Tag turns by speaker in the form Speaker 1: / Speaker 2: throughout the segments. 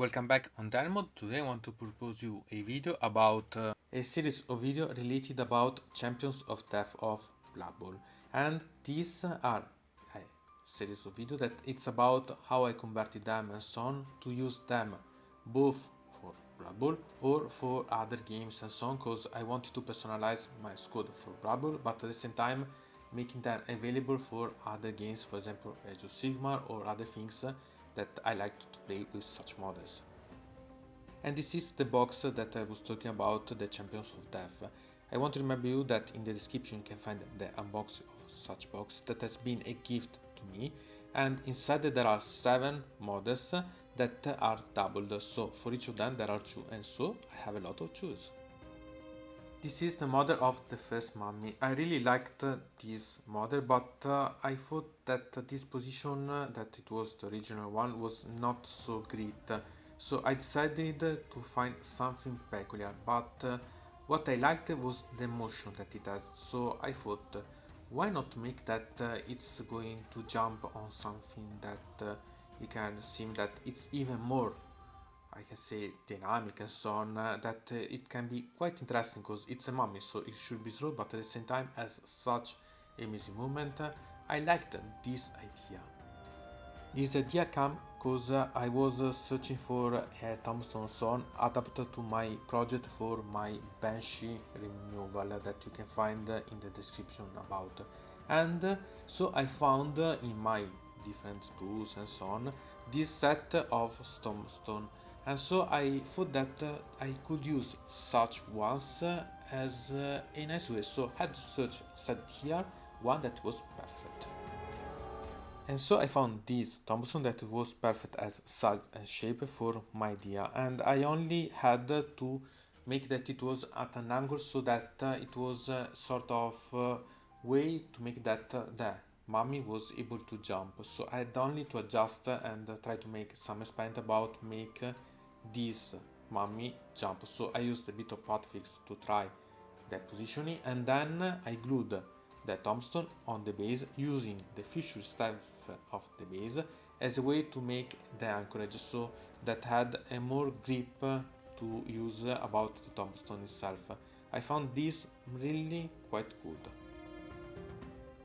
Speaker 1: Welcome back on Diorama. Today I want to propose you a video about a series of videos related about Champions of Death of BloodBowl. And these are a series of videos that it's about how I converted them and so on to use them both for BloodBowl or for other games and so on, because I wanted to personalize my squad for BloodBowl, but at the same time making them available for other games, for example Age of Sigmar or other things that I like to play with such models. And this is the box that I was talking about, the Champions of Death. I want to remember you that in the description you can find the unboxing of such box that has been a gift to me, and inside there are 7 models that are doubled, so for each of them there are 2, and so I have a lot of choose. This is the model of the first mummy. I really liked this model, but I thought that this position, that it was the original one, was not so great. So I decided to find something peculiar, but what I liked was the motion that it has. So I thought, why not make that it's going to jump on something that you can see that it's even more, I can say, dynamic and so on, that it can be quite interesting because it's a mummy, so it should be slow, but at the same time has such amazing movement. I liked this idea. This idea came because I was searching for a tombstone song adapted to my project for my Banshee removal that you can find in the description about. And so I found in my different sprues and so on this set of tombstone, and so I thought that I could use such ones as a nice way, so I had to search set here one that was perfect. And so I found this tombstone that was perfect as size and shape for my idea, and I only had to make that it was at an angle so that it was sort of way to make that the mummy was able to jump. So I had only to adjust and try to make some experiment about make this mummy jump. So I used a bit of hotfix to try the positioning, and then I glued the tombstone on the base using the fissure staff of the base as a way to make the anchorage, so that had a more grip to use about the tombstone itself. I found this really quite good.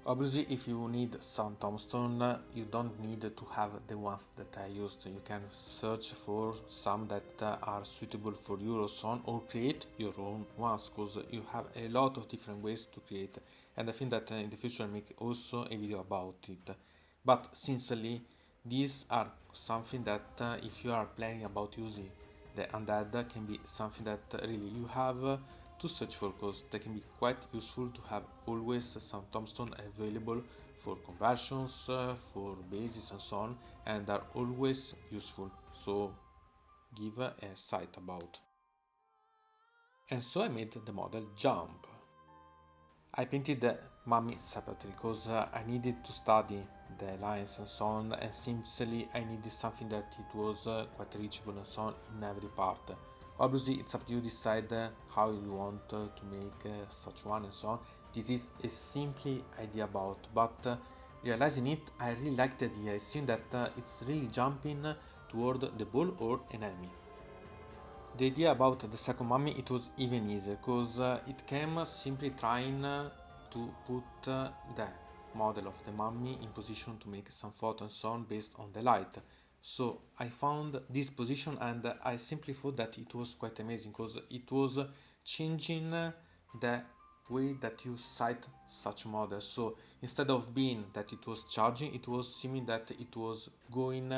Speaker 1: Obviously, if you need some tombstone, you don't need to have the ones that I used. You can search for some that are suitable for you or so on, or create your own ones, because you have a lot of different ways to create. And I think that in the future I'll make also a video about it. But sincerely, these are something that if you are planning about using the Undead, can be something that really you have to search for, because they can be quite useful to have always some tombstone available for conversions, for bases and so on, and are always useful, so give a sight about. And so I made the model jump. I painted the mummy separately because I needed to study the lines and so on, and simply I needed something that it was quite reachable and so on in every part. Obviously it's up to you to decide how you want to make such one and so on. This is a simple idea about, but realizing it, I really like the idea. It seems that it's really jumping toward the ball or an enemy. The idea about the second mummy, it was even easier, because it came simply trying to put the model of the mummy in position to make some photo and so on based on the light. So I found this position and I simply thought that it was quite amazing, because it was changing the way that you sight such models. So instead of being that it was charging, it was seeming that it was going,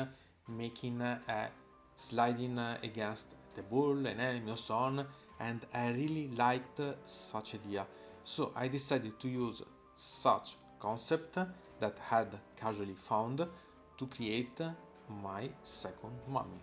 Speaker 1: making a sliding against the ball, an enemy or so on, and I really liked such idea. So I decided to use such concept that I had casually found to create my second mummy.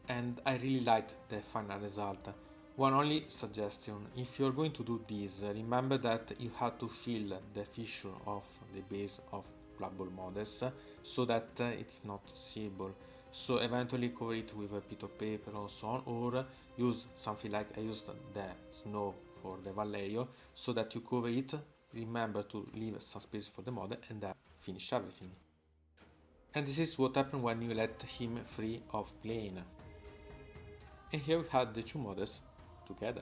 Speaker 1: And I really liked the final result. One only suggestion: if you're going to do this, remember that you have to fill the fissure of the base of BloodBowl models so that it's not seeable. So eventually cover it with a bit of paper or so on, or use something like I used the snow for the Vallejo, so that you cover it. Remember to leave some space for the model and then finish everything. And this is what happens when you let him free of playing. and here we had the two models together.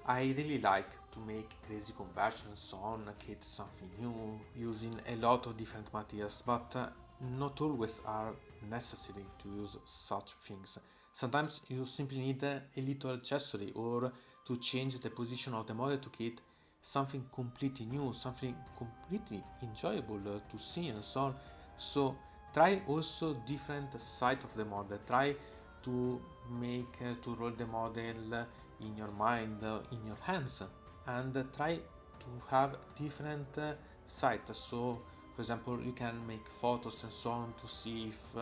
Speaker 1: I really like to make crazy conversions on create something new using a lot of different materials, but not always are necessary to use such things. Sometimes you simply need a little accessory or to change the position of the model to create something completely new, something completely enjoyable to see and so on. So try also different side of the model. Try to make to roll the model in your mind, in your hands, and try to have different sites. So for example, you can make photos and so on to see if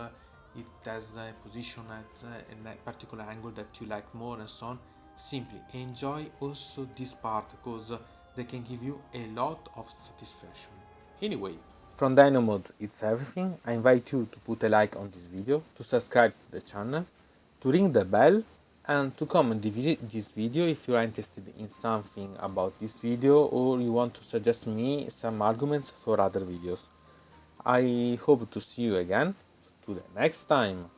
Speaker 1: it has a position at a particular angle that you like more and so on. Simply enjoy also this part because they can give you a lot of satisfaction. Anyway, from Dynamod it's everything. I invite you to put a like on this video, to subscribe to the channel, to ring the bell, and to comment this video if you are interested in something about this video or you want to suggest me some arguments for other videos. I hope to see you again to the next time.